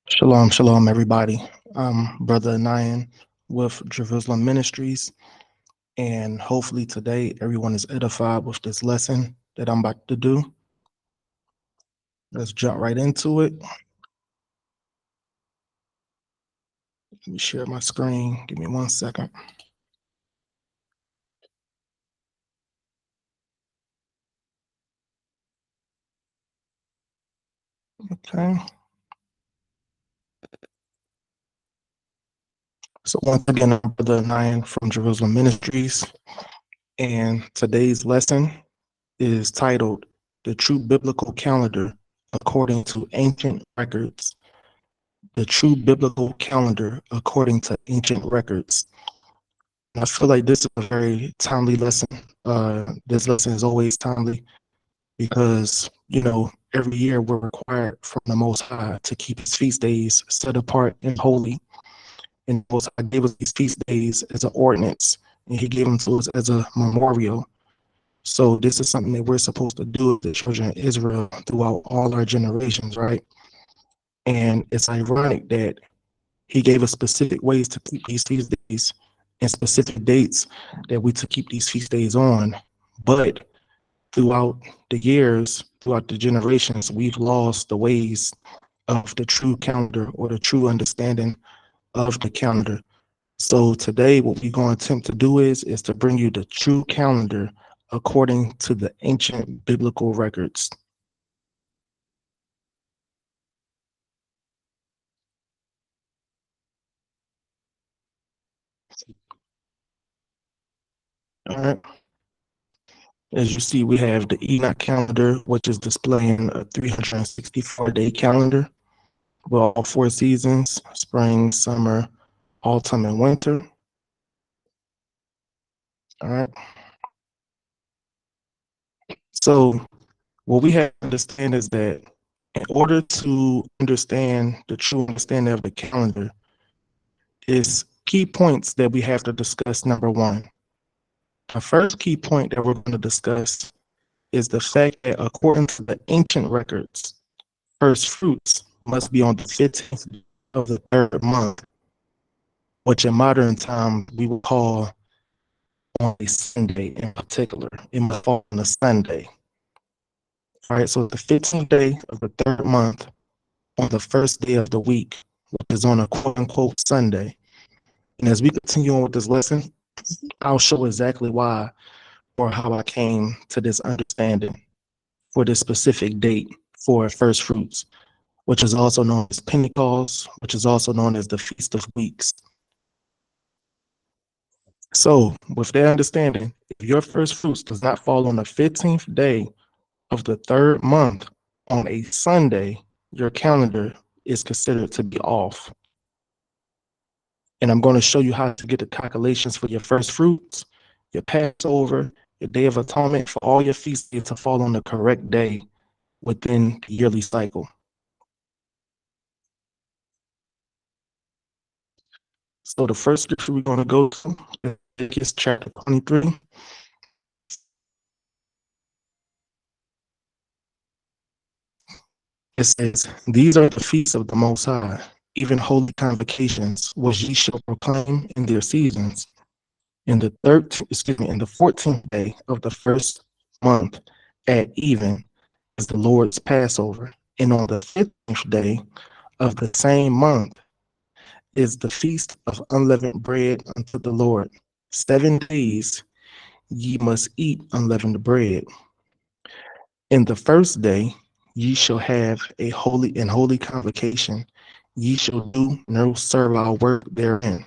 Shalom, shalom, everybody. Brother Nayan with Jerusalem Ministries, and hopefully today everyone is edified with this lesson that I'm about to do. Let's jump right into it. Let me share my screen. Give me 1 second. Okay. So once again, I'm Brother Nayan from Jerusalem Ministries, and today's lesson is titled "The True Biblical Calendar According to Ancient Records." The True Biblical Calendar According to Ancient Records. I feel like this is a very timely lesson. This lesson is always timely because, every year we're required from the Most High to keep his feast days set apart and holy. And the Most High gave us these feast days as an ordinance, and he gave them to us as a memorial. So this is something that we're supposed to do with the children of Israel throughout all our generations, right? And it's ironic that he gave us specific ways to keep these feast days and specific dates that we to keep these feast days on. But throughout the years, throughout the generations, we've lost the ways of the true calendar or the true understanding of the calendar. So today, what we're going to attempt to do is to bring you the true calendar according to the ancient biblical records. All right. As you see, we have the Enoch calendar, which is displaying a 364-day calendar with all 4 seasons: spring, summer, autumn, and winter. All right. So what we have to understand is that in order to understand the true understanding of the calendar, is key points that we have to discuss. Number one, the first key point that we're going to discuss is the fact that according to the ancient records, first fruits must be on the 15th of the 3rd month, which in modern time we will call on a Sunday in particular. It must fall on a Sunday. All right, so the 15th day of the 3rd month on the first day of the week, which is on a quote unquote Sunday. And as we continue on with this lesson, I'll show exactly why or how I came to this understanding for this specific date for first fruits, which is also known as Pentecost, which is also known as the Feast of Weeks. So, with that understanding, if your first fruits does not fall on the 15th day of the 3rd month on a Sunday, your calendar is considered to be off. And I'm going to show you how to get the calculations for your first fruits, your Passover, your Day of Atonement, for all your feast days to fall on the correct day within the yearly cycle. So the first scripture we're going to go to is Leviticus chapter 23. It says, "These are the feasts of the Most High, even holy convocations, which ye shall proclaim in their seasons. In the 14th day of the first month at even is the Lord's Passover, and on the 15th day of the same month is the feast of unleavened bread unto the Lord. 7 days ye must eat unleavened bread. In the first day ye shall have a holy convocation. Ye shall do no servile work therein,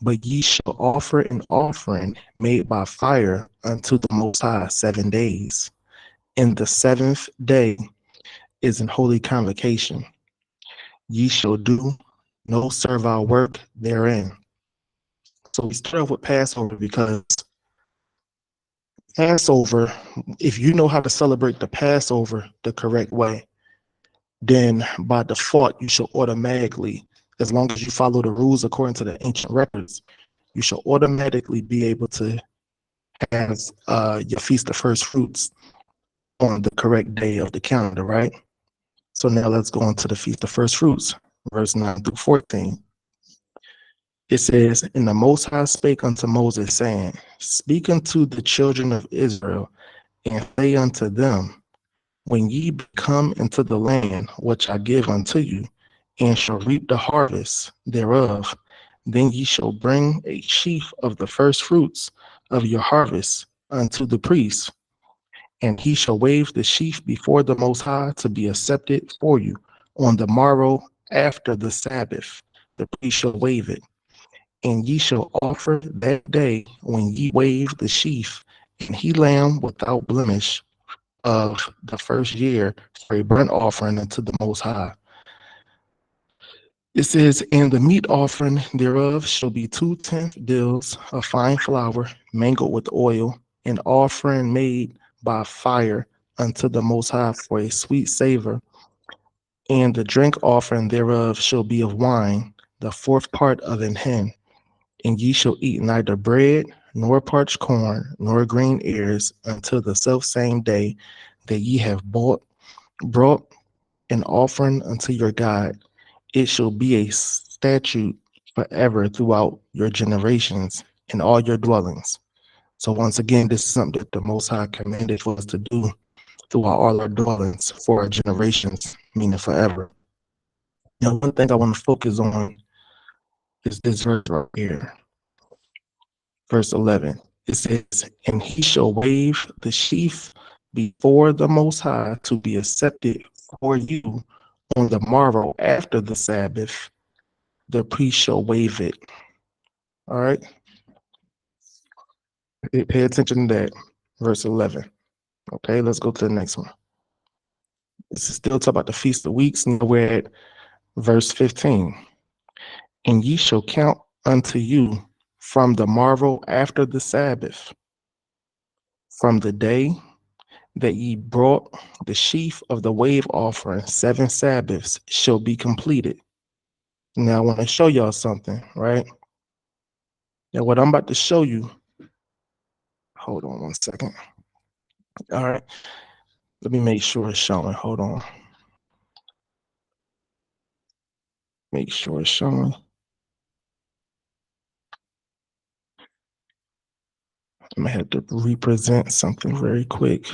but ye shall offer an offering made by fire unto the Most High 7 days. In the 7th day is an holy convocation. Ye shall do no servile work therein." So we start off with Passover because Passover, if you know how to celebrate the Passover the correct way, then by default, you should automatically, as long as you follow the rules according to the ancient records, you should automatically be able to have your Feast of First Fruits on the correct day of the calendar, right? So now let's go on to the Feast of First Fruits. verse 9 through 14. It says, And the Most High spake unto Moses, saying, Speak unto the children of Israel, and say unto them, When ye come into the land which I give unto you, and shall reap the harvest thereof, then ye shall bring a sheaf of the first fruits of your harvest unto the priest, and he shall wave the sheaf before the Most High to be accepted for you. On the morrow after the Sabbath, the priest shall wave it, and ye shall offer that day when ye wave the sheaf, and he lamb without blemish of the first year for a burnt offering unto the Most High. It says, And the meat offering thereof shall be 2/10 deals of fine flour mingled with oil, an offering made by fire unto the Most High for a sweet savor. And the drink offering thereof shall be of wine, the fourth part of an hin. And ye shall eat neither bread, nor parched corn, nor green ears, until the selfsame day that ye have brought an offering unto your God. It shall be a statute forever throughout your generations in all your dwellings. So once again, this is something that the Most High commanded for us to do throughout all our dwellings for our generations, meaning forever. Now, one thing I want to focus on is this verse right here, verse 11. It says, And he shall wave the sheaf before the Most High to be accepted for you on the morrow after the Sabbath. The priest shall wave it. All right. Pay attention to that. Verse 11. Okay, let's go to the next one. This is still talking about the Feast of Weeks, and we're at verse 15. And ye shall count unto you from the morrow after the Sabbath, from the day that ye brought the sheaf of the wave offering, 7 Sabbaths shall be completed. Now, I want to show y'all something, right? Now, what I'm about to show you, hold on one second. All right, let me make sure it's showing. Hold on. Make sure it's showing. I'm gonna have to represent something very quick.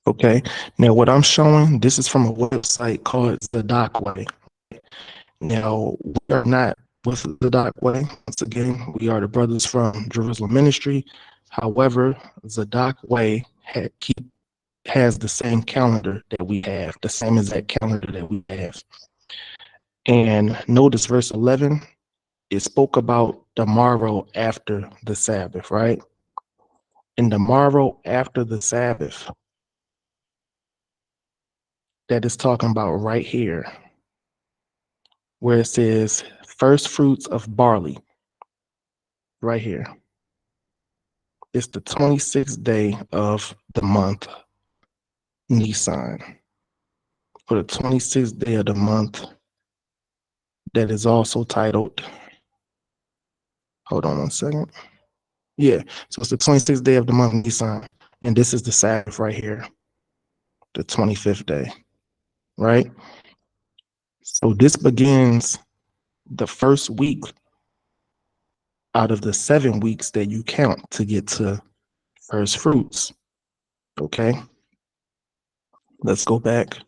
Okay, now what I'm showing, this is from a website called Zadok Way. Now, we are not with Zadok Way. Once again, we are the brothers from Jerusalem Ministry. However, Zadok Way has the same calendar that we have, the same exact calendar that we have. And notice verse 11, it spoke about the morrow after the Sabbath, right? And the morrow after the Sabbath, that is talking about right here, where it says first fruits of barley, right here. It's the 26th day of the month, Nisan. For the 26th day of the month, that is also titled, hold on one second. Yeah, so it's the 26th day of the month, Nisan. And this is the Sabbath right here, the 25th day, right? So this begins the first week out of the 7 weeks that you count to get to first fruits. Okay, let's go back.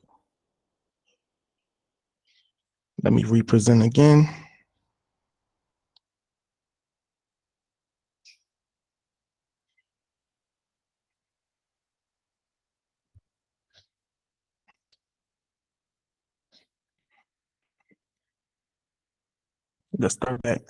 Let me represent again. Let's start back.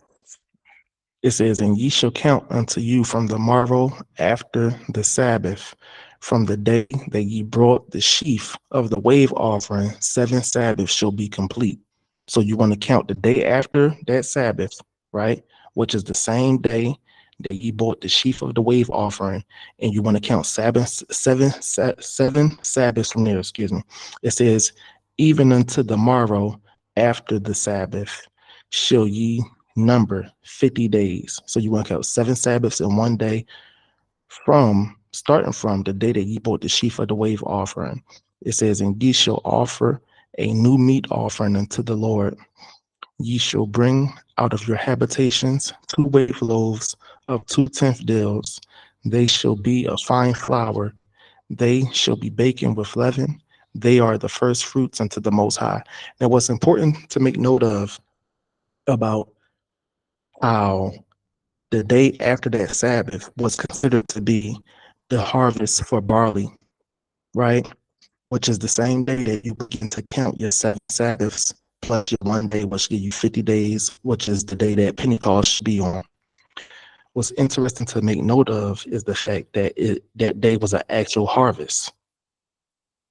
It says, And ye shall count unto you from the morrow after the Sabbath, from the day that ye brought the sheaf of the wave offering, 7 Sabbaths shall be complete. So you want to count the day after that Sabbath, right? Which is the same day that ye bought the sheaf of the wave offering, and you want to count seven Sabbaths from there, excuse me. It says, Even unto the morrow after the Sabbath shall ye number 50 days. So you want to count 7 Sabbaths in one day starting from the day that ye brought the sheaf of the wave offering. It says, and ye shall offer a new meat offering unto the Lord. Ye shall bring out of your habitations 2 wave loaves of 2/10 deals. They shall be of fine flour. They shall be baking with leaven. They are the first fruits unto the Most High. Now, what's important to make note of about how the day after that Sabbath was considered to be the harvest for barley, right? Which is the same day that you begin to count your 7 Sabbaths plus your one day, which give you 50 days, which is the day that Pentecost should be on. What's interesting to make note of is the fact that that day was an actual harvest.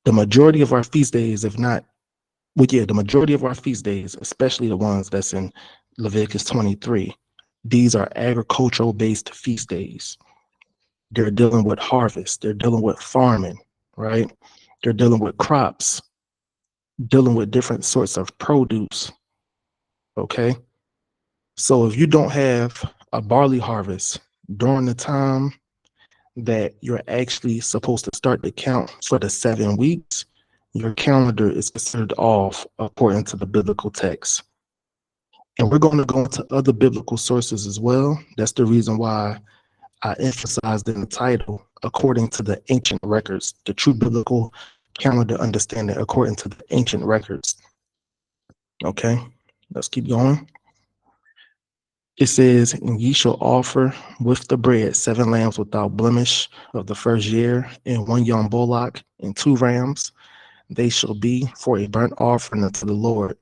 The majority of our feast days, if not, well, yeah, the majority of our feast days, especially the ones that's in Leviticus 23, these are agricultural based feast days. They're dealing with harvest, they're dealing with farming, right? They're dealing with crops, dealing with different sorts of produce. Okay. So if you don't have a barley harvest during the time that you're actually supposed to start the count for the 7 weeks, your calendar is considered off according to the biblical text. And we're going to go into other biblical sources as well. That's the reason why I emphasized in the title, according to the ancient records, the true biblical calendar understanding according to the ancient records. Okay, let's keep going. It says, and ye shall offer with the bread 7 lambs without blemish of the first year, and 1 young bullock, and 2 rams. They shall be for a burnt offering unto the Lord,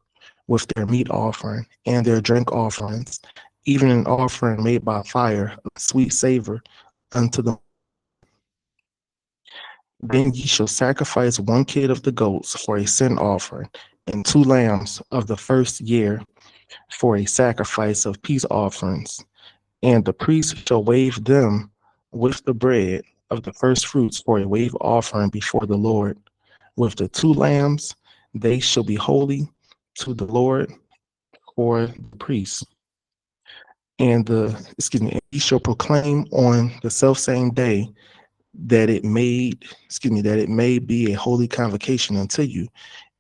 with their meat offering and their drink offerings, even an offering made by fire of sweet savor unto the. Then ye shall sacrifice 1 kid of the goats for a sin offering, and 2 lambs of the first year for a sacrifice of peace offerings. And the priest shall wave them with the bread of the first fruits for a wave offering before the Lord. With the 2 lambs, they shall be holy to the Lord for the priest. And he shall proclaim on the selfsame day that it may be a holy convocation unto you,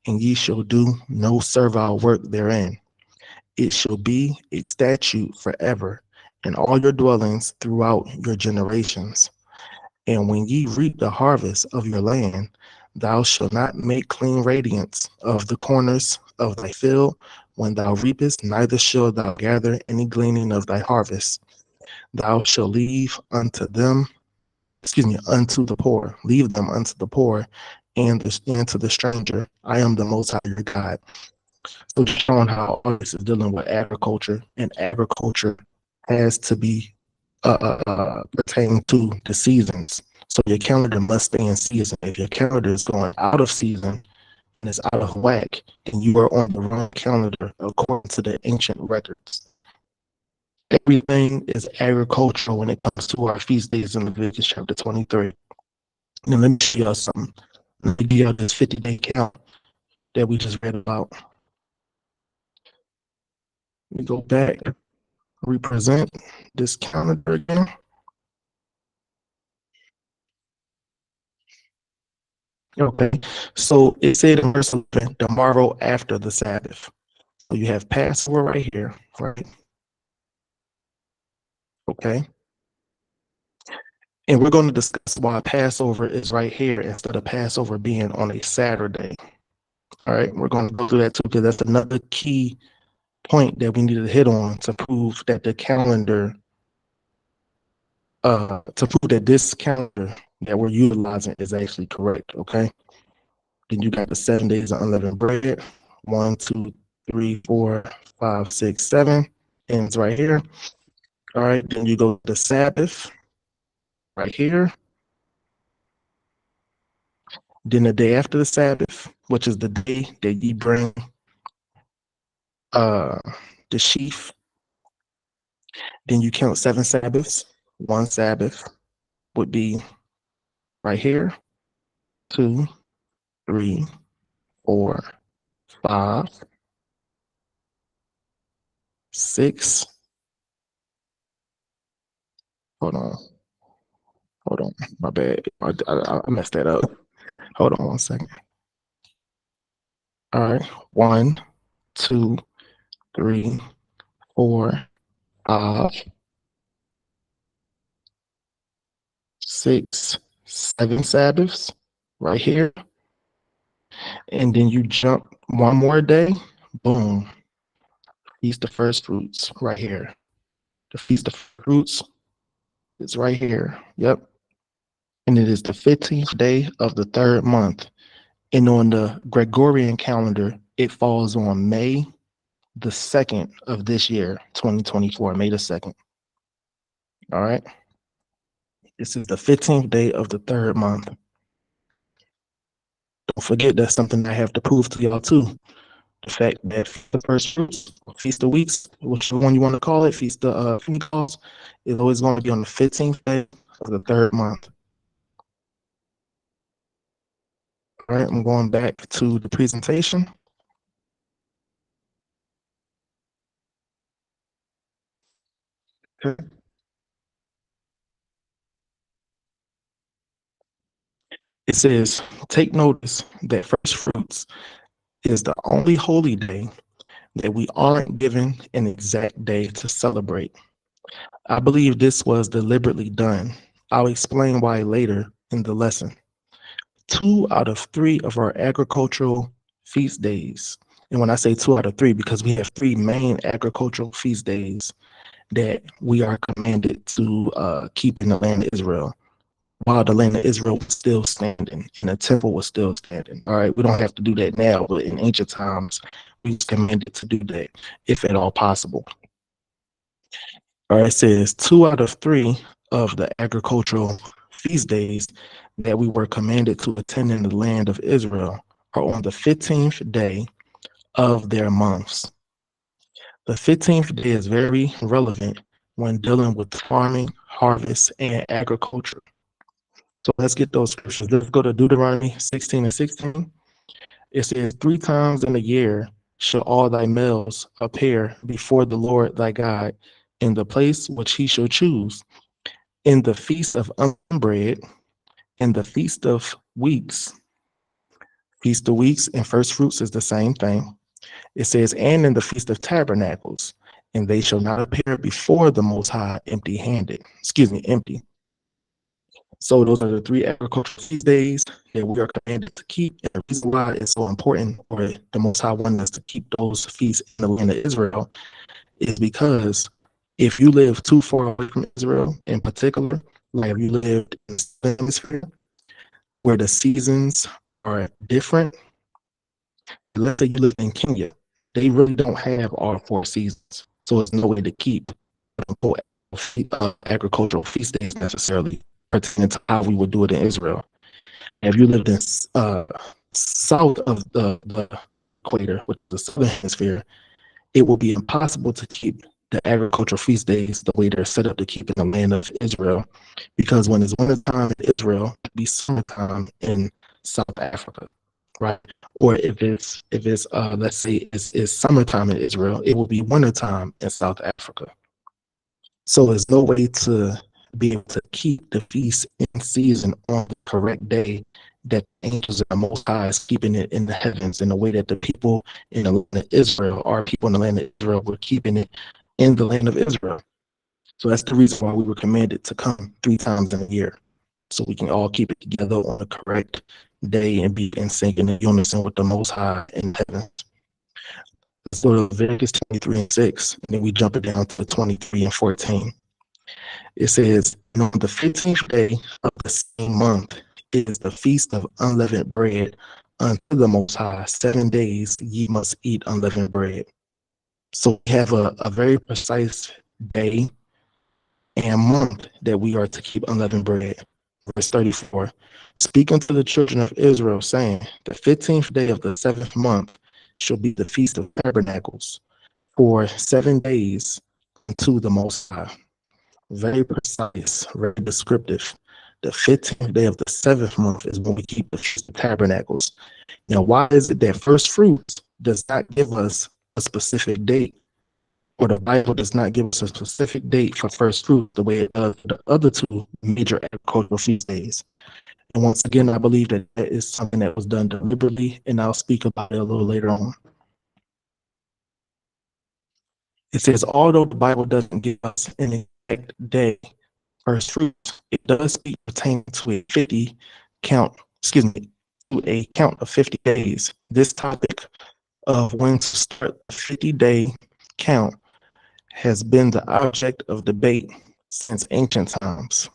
and ye shall do no servile work therein. It shall be a statute forever in all your dwellings throughout your generations. And when ye reap the harvest of your land, thou shalt not make clean radiance of the corners of thy field when thou reapest, neither shalt thou gather any gleaning of thy harvest. Thou shalt leave unto them, unto the poor, leave them unto the poor and to the stranger. I am the Most High your God. So showing how all this is dealing with agriculture, and agriculture has to be pertaining to the seasons. So your calendar must stay in season. If your calendar is going out of season and it's out of whack, then you are on the wrong calendar according to the ancient records. Everything is agricultural when it comes to our feast days in Leviticus chapter 23. Now let me show y'all something. Let me give y'all this 50-day count that we just read about. Let me go back, represent this calendar again. Okay, so it said in verse 11, the morrow after the Sabbath. So you have Passover right here, right? Okay. And we're going to discuss why Passover is right here instead of Passover being on a Saturday. All right, we're going to go through that too, because that's another key point that we need to hit on to prove that the calendar, to prove that this calendar that we're utilizing is actually correct. Okay. Then you got the 7 days of unleavened bread. 1, 2, 3, 4, 5, 6, 7. Ends right here. All right. Then you go to the Sabbath right here. Then the day after the Sabbath, which is the day that you bring the sheaf. Then you count 7 Sabbaths. 1 Sabbath would be right here. 2, 3, 4, 5, 6, Hold on. Hold on. My bad. I messed that up. Hold on 1 second. All right. 1, 2, 3, 4, 5, 6, 7 Sabbaths right here. And then you jump one more day. Boom. Feast of First Fruits right here. The Feast of Fruits is right here. Yep. And it is the 15th day of the 3rd month. And on the Gregorian calendar, it falls on May the 2nd of this year, 2024, May the 2nd. All right. This is the 15th day of the 3rd month. Don't forget, that's something I have to prove to y'all too. The fact that the first fruits, Feast of Weeks, whichever one you want to call it, Feast of Pentecost, is always going to be on the 15th day of the 3rd month. All right, I'm going back to the presentation. Okay. It says, take notice that first fruits is the only holy day that we aren't given an exact day to celebrate. I believe this was deliberately done. I'll explain why later in the lesson. 2 out of 3 of our agricultural feast days, and when I say 2 out of 3, because we have 3 main agricultural feast days that we are commanded to keep in the land of Israel, while the land of Israel was still standing and the temple was still standing. All right, we don't have to do that now, but in ancient times, we was commanded to do that if at all possible. All right, it says 2 out of 3 of the agricultural feast days that we were commanded to attend in the land of Israel are on the 15th day of their months. The 15th day is very relevant when dealing with farming, harvest, and agriculture. So let's get those scriptures. Let's go to Deuteronomy 16 and 16. It says, 3 times in a year shall all thy males appear before the Lord thy God in the place which he shall choose, in the feast of unleavened bread, in the feast of weeks. Feast of weeks and first fruits is the same thing. It says, and in the feast of tabernacles, and they shall not appear before the Most High empty-handed. Empty. So those are the 3 agricultural feast days that we are commanded to keep. And the reason why it's so important, or the Most High wanted us to keep those feasts in the land of Israel, is because if you live too far away from Israel, in particular, like if you lived in the hemisphere where the seasons are different, let's say you live in Kenya, they really don't have all 4 seasons. So there's no way to keep agricultural feast days necessarily pertaining to how we would do it in Israel. If you lived in south of the equator, with the southern hemisphere, it will be impossible to keep the agricultural feast days the way they're set up to keep in the land of Israel, because when it's winter time in Israel, it'll be summertime in South Africa, right? Or if it's let's say it's summertime in Israel, it will be wintertime in South Africa. So there's no way to be able to keep the feast in season on the correct day that the angels of the Most High is keeping it in the heavens, in the way that the people in the land of Israel, our people in the land of Israel, were keeping it in the land of Israel. So that's the reason why we were commanded to come 3 times in a year, so we can all keep it together on the correct day and be in sync and in unison with the Most High in heaven. Let's go to Leviticus 23 and 6, and then we jump it down to 23 and 14. It says, and on the 15th day of the same month is the feast of unleavened bread unto the Most High. 7 days ye must eat unleavened bread. So we have a very precise day and month that we are to keep unleavened bread. Verse 34, speaking to the children of Israel, saying, the 15th day of the 7th month shall be the feast of tabernacles for 7 days unto the Most High. Very precise, very descriptive. The 15th day of the 7th month is when we keep the Feast of Tabernacles. Now, why is it that first fruits does not give us a specific date? or the Bible does not give us a specific date for first fruit the way it does for the other two major agricultural feast days. And once again, I believe that that is something that was done deliberately, and I'll speak about it a little later on. It says, although the Bible doesn't give us an exact day first fruits, it does speak pertaining to a 50 count, excuse me, to a count of 50 days. This topic of when to start the 50-day count has been the object of debate since ancient times.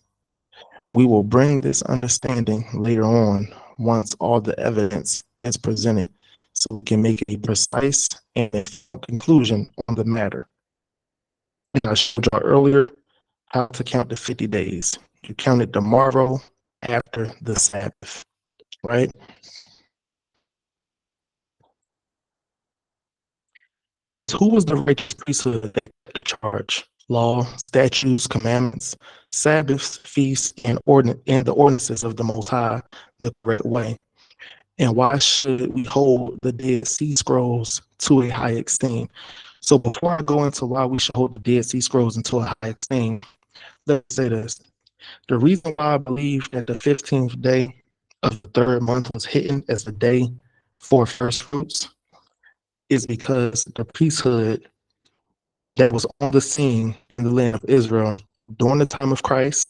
We will bring this understanding later on once all the evidence is presented so we can make a precise and conclusion on the matter. And I showed y'all earlier how to count the 50 days. You counted the morrow after the Sabbath, right? Who was the righteous priesthood that had the charge? Law, statutes, commandments, Sabbaths, feasts, and the ordinances of the Most High the correct way. And why should we hold the Dead Sea Scrolls to a high esteem? So before I go into why we should hold the Dead Sea Scrolls into a high esteem, let's say this. The reason why I believe that the 15th day of the third month was hidden as the day for first fruits is because the priesthood that was on the scene in the land of Israel during the time of Christ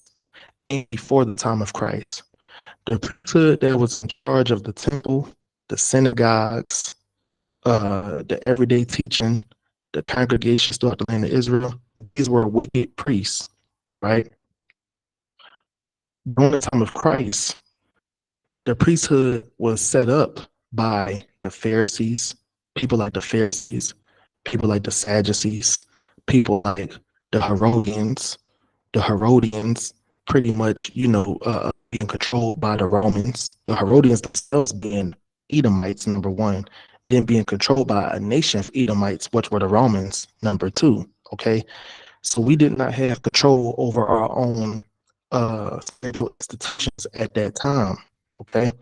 and before the time of Christ, the priesthood that was in charge of the temple, the synagogues, the everyday teaching, the congregations throughout the land of Israel, these were wicked priests, right? During the time of Christ, the priesthood was set up by the Pharisees, people like the Pharisees, people like the Sadducees, people like the Herodians. The Herodians pretty much, being controlled by the Romans. The Herodians themselves being Edomites, number one, then being controlled by a nation of Edomites, which were the Romans, number two. Okay, so we did not have control over our own spiritual institutions at that time. Okay,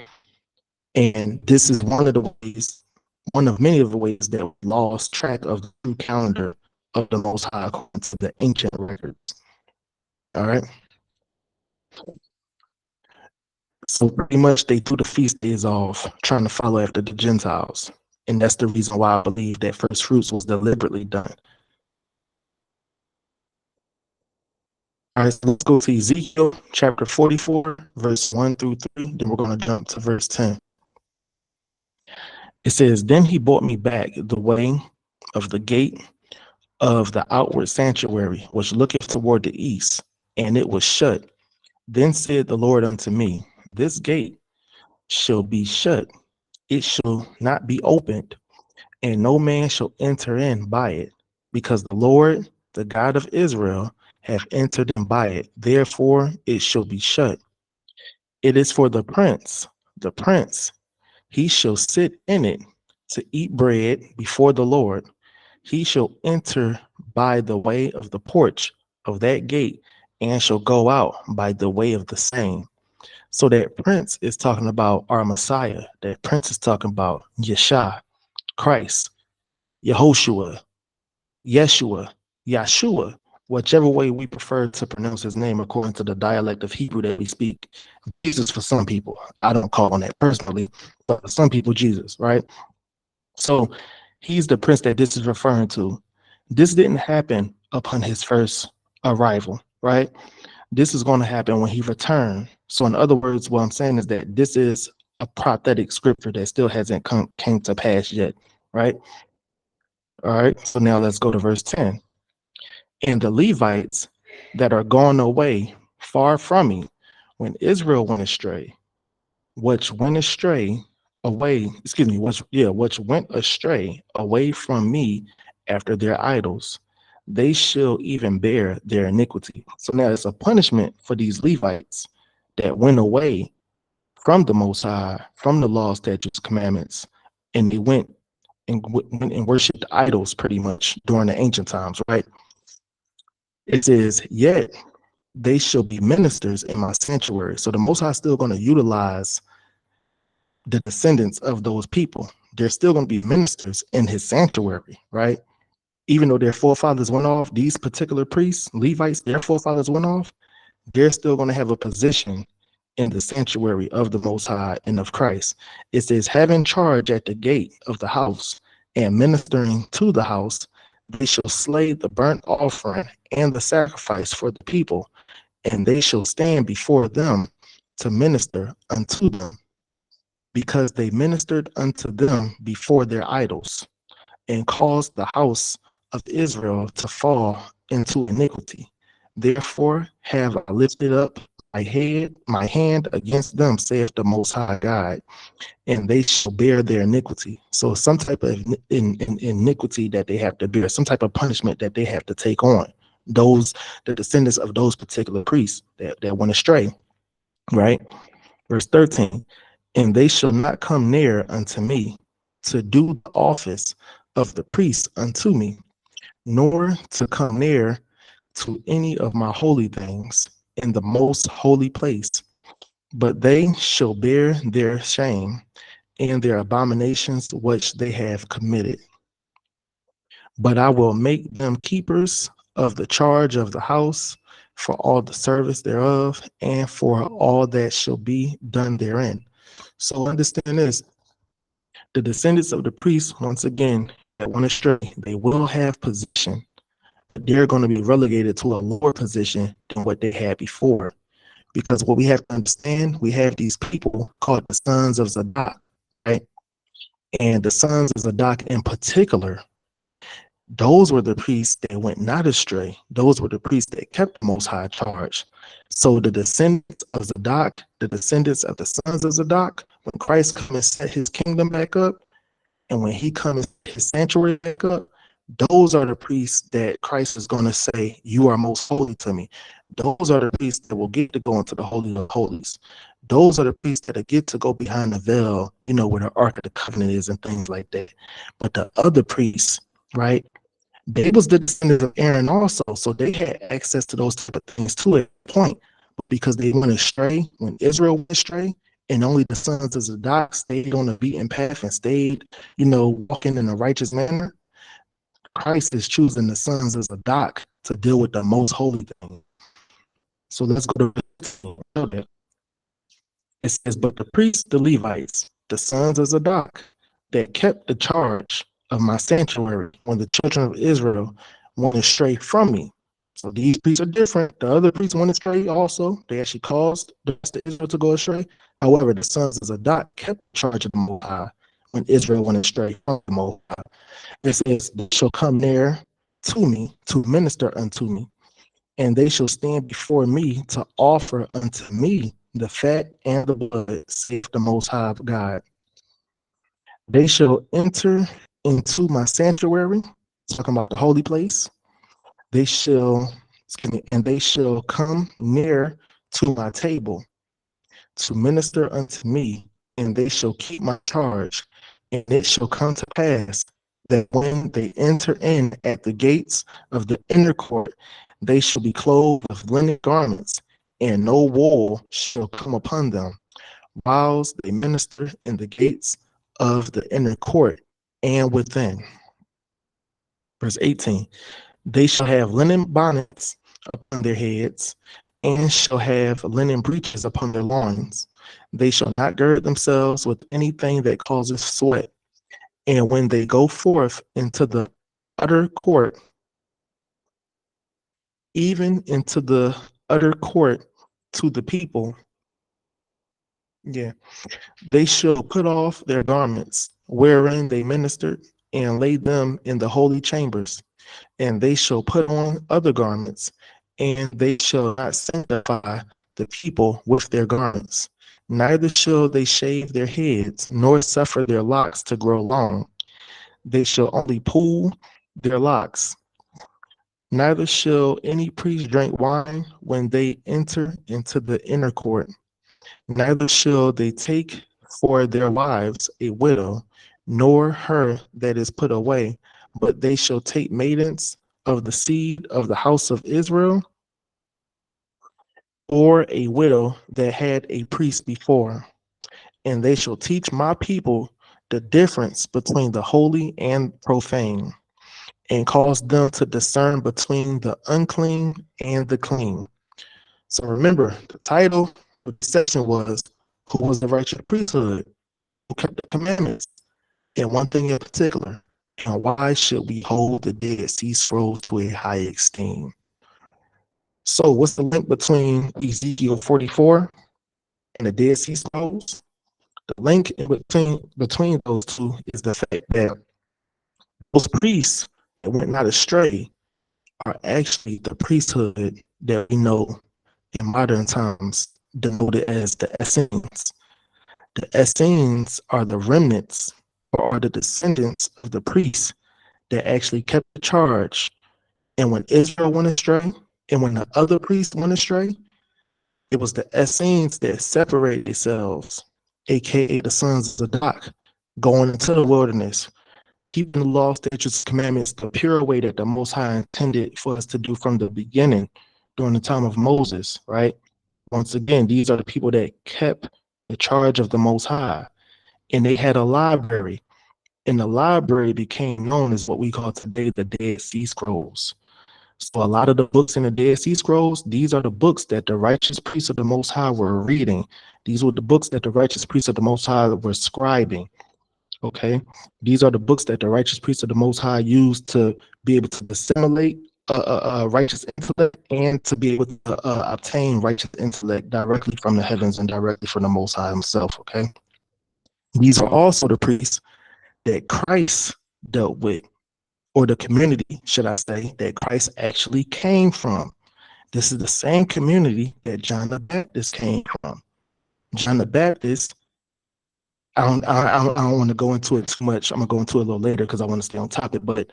and this is one of the ways, one of many of the ways that we lost track of the true calendar of the Most High according to the ancient records. All right. So pretty much they threw the feast days off, trying to follow after the Gentiles. And that's the reason why I believe that first fruits was deliberately done. All right, so let's go to Ezekiel chapter 44, verse 1 through 3. Then we're going to jump to verse 10. It says, then he brought me back the way of the gate of the outward sanctuary, which looketh toward the east, and it was shut. Then said the Lord unto me, this gate shall be shut, it shall not be opened, and no man shall enter in by it, because the Lord, the God of Israel, hath entered in by it. Therefore it shall be shut. It is for the prince, he shall sit in it to eat bread before the Lord. He shall enter by the way of the porch of that gate, and shall go out by the way of the same. So that prince is talking about our Messiah. That prince is talking about Yeshua, Christ, Yehoshua, Yeshua, Yahshua, whichever way we prefer to pronounce his name according to the dialect of Hebrew that we speak. Jesus for some people. I don't call on that personally, but for some people, Jesus, right? So he's the prince that this is referring to. This didn't happen upon his first arrival, right? This is going to happen when he returned. So in other words, what I'm saying is that this is a prophetic scripture that still hasn't came to pass yet, right? All right, so now let's go to verse 10. And the Levites that are gone away far from me, when Israel went astray, which went astray away, which went astray away from me after their idols, they shall even bear their iniquity. So now it's a punishment for these Levites that went away from the Most High, from the law, statutes, commandments, and they went and worshipped idols pretty much during the ancient times, right? It says, yet they shall be ministers in my sanctuary. So the Most High is still going to utilize the descendants of those people. They're still going to be ministers in his sanctuary, right? Even though their forefathers went off, these particular priests, Levites, their forefathers went off, they're still going to have a position in the sanctuary of the Most High and of Christ. It says, having charge at the gate of the house and ministering to the house, they shall slay the burnt offering and the sacrifice for the people, and they shall stand before them to minister unto them, because they ministered unto them before their idols, and caused the house of Israel to fall into iniquity. Therefore have I lifted up my hand against them, saith the Most High God, and they shall bear their iniquity. So some type of iniquity that they have to bear, some type of punishment that they have to take on. The descendants of those particular priests that went astray, right? Verse 13, and they shall not come near unto me to do the office of the priest unto me, nor to come near to any of my holy things in the most holy place, but they shall bear their shame and their abominations which they have committed. But I will make them keepers of the charge of the house for all the service thereof and for all that shall be done therein. So understand this, the descendants of the priests, once again, that went astray, they will have position, but they're going to be relegated to a lower position than what they had before. Because what we have to understand, we have these people called the sons of Zadok, right? And the sons of Zadok in particular, those were the priests that went not astray. Those were the priests that kept the Most High charge. So the descendants of Zadok, the descendants of the sons of Zadok, when Christ comes and set his kingdom back up, and when he comes his sanctuary back up, those are the priests that Christ is going to say, you are most holy to me. Those are the priests that will get to go into the Holy of Holies. Those are the priests that get to go behind the veil, where the Ark of the Covenant is and things like that. But the other priests, right, they was the descendants of Aaron also, so they had access to those type of things to a point. But because they went astray, when Israel went astray, and only the sons of Zadok stayed on the beaten path and stayed, walking in a righteous manner, Christ is choosing the sons of Zadok to deal with the most holy thing. So let's go to it says, but the priests, the Levites, the sons of Zadok, that kept the charge of my sanctuary when the children of Israel went astray from me. So these priests are different. The other priests went astray also. They actually caused the rest of Israel to go astray. However, the sons of Zadok kept charge of the Most High when Israel went astray from the Most High. It says, they shall come near to me to minister unto me, and they shall stand before me to offer unto me the fat and the blood, saith the Most High God. They shall enter into my sanctuary, talking about the holy place. They shall come near to my table to minister unto me, and they shall keep my charge. And it shall come to pass that when they enter in at the gates of the inner court, they shall be clothed with linen garments, and no wool shall come upon them, whilst they minister in the gates of the inner court and within. Verse 18, they shall have linen bonnets upon their heads, and shall have linen breeches upon their loins. They shall not gird themselves with anything that causes sweat. And when they go forth into the utter court, even into the utter court to the people, they shall put off their garments wherein they ministered, and lay them in the holy chambers. And they shall put on other garments, and they shall not sanctify the people with their garments. Neither shall they shave their heads, nor suffer their locks to grow long. They shall only pull their locks. Neither shall any priest drink wine when they enter into the inner court. Neither shall they take for their wives a widow, nor her that is put away, but they shall take maidens of the seed of the house of Israel, or a widow that had a priest before. And they shall teach my people the difference between the holy and profane, and caused them to discern between the unclean and the clean. So remember, the title of the section was, who was the righteous priesthood, who kept the commandments, and one thing in particular, and why should we hold the Dead Sea Scrolls to a high esteem? So what's the link between Ezekiel 44 and the Dead Sea Scrolls? The link in between those two is the fact that those priests that went not astray are actually the priesthood that we know in modern times denoted as the Essenes. The Essenes are the remnants or are the descendants of the priests that actually kept the charge. And when Israel went astray, and when the other priests went astray, it was the Essenes that separated themselves, aka the sons of Zadok, going into the wilderness, keeping the law, statutes, commandments the pure way that the Most High intended for us to do from the beginning during the time of Moses, right? Once again, these are the people that kept the charge of the Most High, and they had a library, and the library became known as what we call today the Dead Sea Scrolls. So a lot of the books in the Dead Sea Scrolls, these are the books that the righteous priests of the Most High were reading. These were the books that the righteous priests of the Most High were scribing. Okay, these are the books that the righteous priests of the Most High used to be able to assimilate righteous intellect and to be able to obtain righteous intellect directly from the heavens and directly from the Most High Himself. Okay, these are also the priests that Christ dealt with, or the community, should I say, that Christ actually came from. This is the same community that John the Baptist came from. John the Baptist, I don't want to go into it too much. I'm gonna go into it a little later because I want to stay on topic. But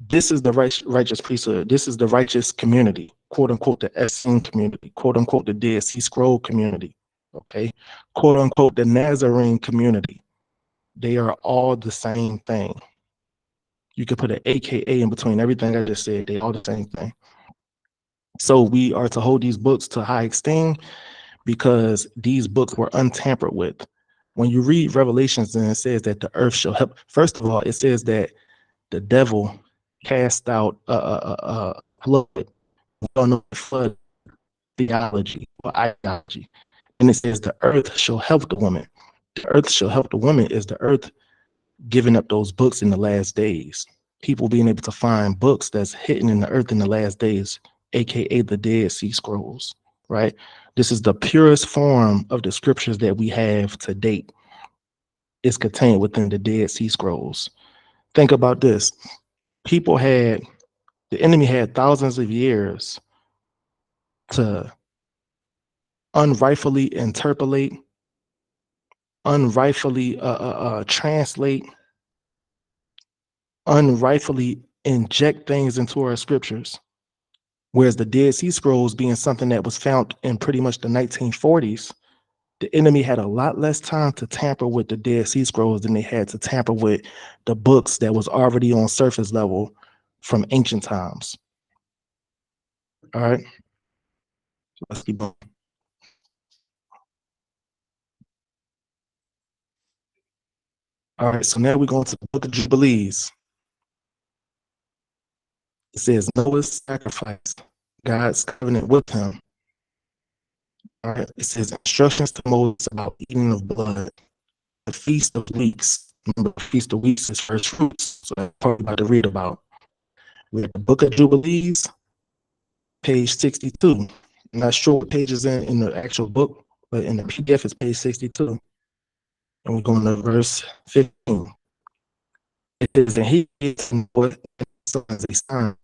this is the righteous priesthood. This is the righteous community, quote unquote, the Essene community, quote unquote, the Dead Sea Scroll community, okay, quote unquote, the Nazarene community. They are all the same thing. You could put an AKA in between everything I just said. They all the same thing. So we are to hold these books to high esteem because these books were untampered with. When you read Revelations and it says that the earth shall help, first of all, it says that the devil cast out flood. We don't know flood theology or ideology. And it says the earth shall help the woman. The earth shall help the woman is the earth giving up those books in the last days. People being able to find books that's hidden in the earth in the last days, aka the Dead Sea Scrolls, right? This is the purest form of the scriptures that we have to date. It's contained within the Dead Sea Scrolls. Think about this. The enemy had thousands of years to unrightfully interpolate, unrightfully translate, unrightfully inject things into our scriptures. Whereas the Dead Sea Scrolls being something that was found in pretty much the 1940s, the enemy had a lot less time to tamper with the Dead Sea Scrolls than they had to tamper with the books that was already on surface level from ancient times. All right, so let's keep going. All right, so now we're going to the Book of Jubilees. It says Noah's sacrificed God's covenant with him. All right, it says instructions to Moses about eating of blood, the Feast of Weeks. Remember, the Feast of Weeks is first fruits, so that's part about to read about. We have the Book of Jubilees, page 62. I'm not sure what page is in the actual book, but in the PDF it's page 62. And we're going to verse 15. It says, and he gave Noah as a sign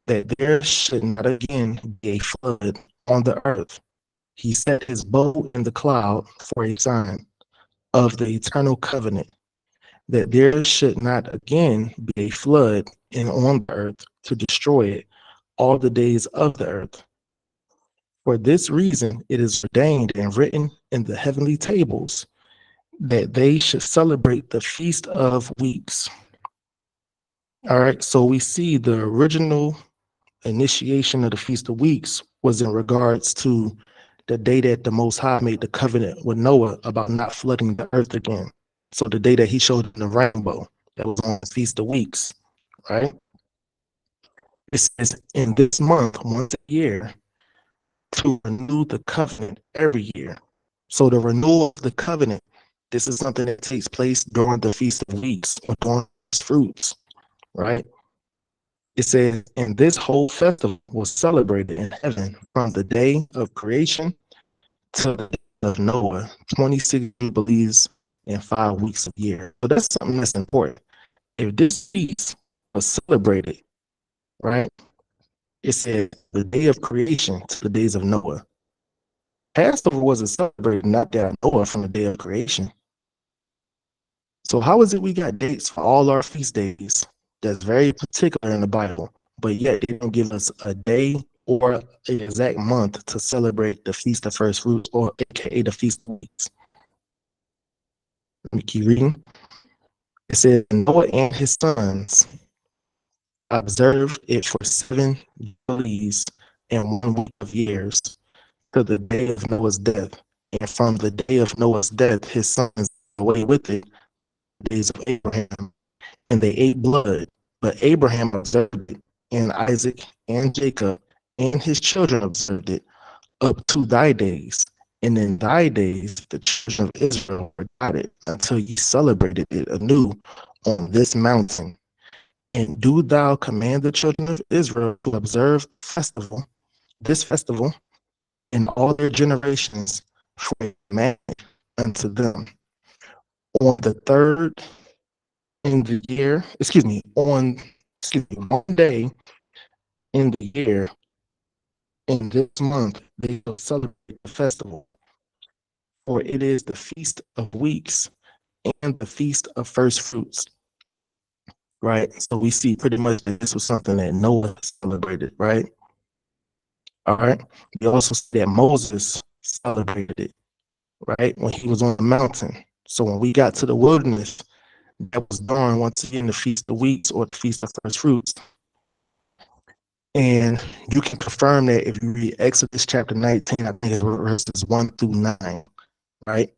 that there should not again be a flood on the earth. He set his bow in the cloud for a sign of the eternal covenant, that there should not again be a flood on the earth to destroy it all the days of the earth. For this reason, it is ordained and written in the heavenly tables that they should celebrate the Feast of Weeks. All right, so we see the original initiation of the Feast of Weeks was in regards to the day that the Most High made the covenant with Noah about not flooding the earth again. So the day that he showed in the rainbow, that was on the Feast of Weeks, right? It says, in this month, once a year, to renew the covenant every year. So the renewal of the covenant, this is something that takes place during the Feast of Weeks or during First Fruits, right? It says, and this whole festival was celebrated in heaven from the day of creation to the day of Noah, 26 jubilees and 5 weeks of year. So that's something that's important. If this feast was celebrated, right? It says the day of creation to the days of Noah. Passover wasn't celebrated not that I know of from the day of creation. So how is it we got dates for all our feast days that's very particular in the Bible, but yet they don't give us a day or an exact month to celebrate the Feast of First Fruits, or aka the Feast of Weeks? Let me keep reading. It says, Noah and his sons observed it for 7 jubilees and 1 week of years to the day of Noah's death. And from the day of Noah's death, his sons away with it, days of Abraham, and they ate blood. But Abraham observed it, and Isaac and Jacob and his children observed it up to thy days. And in thy days, the children of Israel forgot it until ye celebrated it anew on this mountain. And do thou command the children of Israel to observe this festival, in all their generations for a commandment unto them. On the third in the year, one day in the year, in this month, they will celebrate the festival, for it is the Feast of Weeks and the Feast of First Fruits. Right? So we see pretty much that this was something that Noah celebrated, right? All right. We also see that Moses celebrated it, right? When he was on the mountain. So when we got to the wilderness, that was during, once again, the Feast of Weeks or the Feast of First Fruits. And you can confirm that if you read Exodus chapter 19, I think it's verses 1 through 9, right?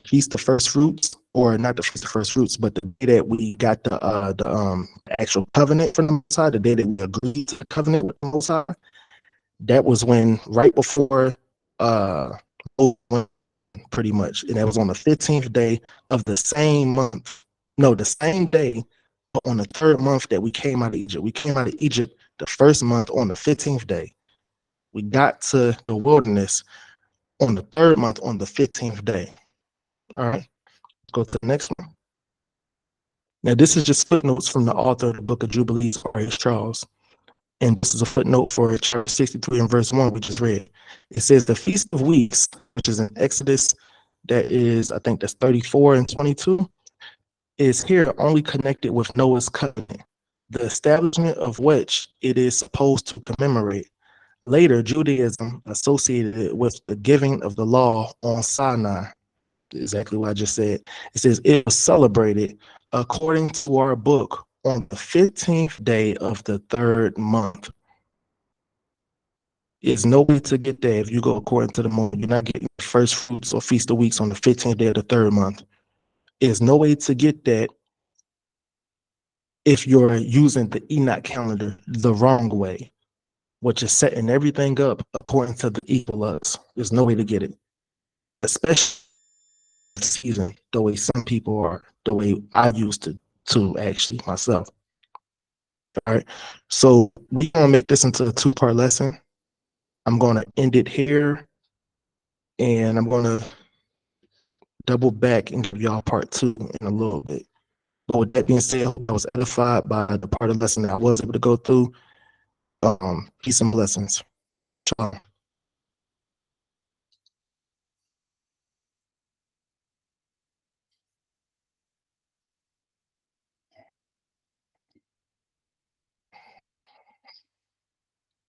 Feast of First Fruits, or not the Feast of First Fruits, but the day that we got the actual covenant from the Most High, the day that we agreed to the covenant with the Most High, that was when, right before pretty much, and that was on the 15th day of the same month. No, the same day, but on the 3rd month that we came out of Egypt. We came out of Egypt the 1st month on the 15th day. We got to the wilderness on the 3rd month on the 15th day. All right, go to the next one. Now, this is just footnotes from the author of the Book of Jubilees, R.H. Charles. And this is a footnote for chapter 63 and verse 1, we just read. It says the Feast of Weeks, which is in Exodus, that is, I think that's 34 and 22, is here only connected with Noah's covenant, the establishment of which it is supposed to commemorate. Later, Judaism associated it with the giving of the law on Sinai. Exactly what I just said. It says it was celebrated according to our book on the 15th day of the 3rd month. There's no way to get there if you go according to the moon. You're not getting First Fruits or Feast of Weeks on the 15th day of the 3rd month. There's no way to get that if you're using the Enoch calendar the wrong way, which is setting everything up according to the equinox. There's no way to get it, especially season, the way some people are, the way I used to actually myself. All right, so we're gonna make this into a 2-part lesson. I'm gonna end it here, and I'm gonna double back and give y'all part 2 in a little bit. But with that being said, I was edified by the part of the lesson that I was able to go through. Peace and blessings. Ciao.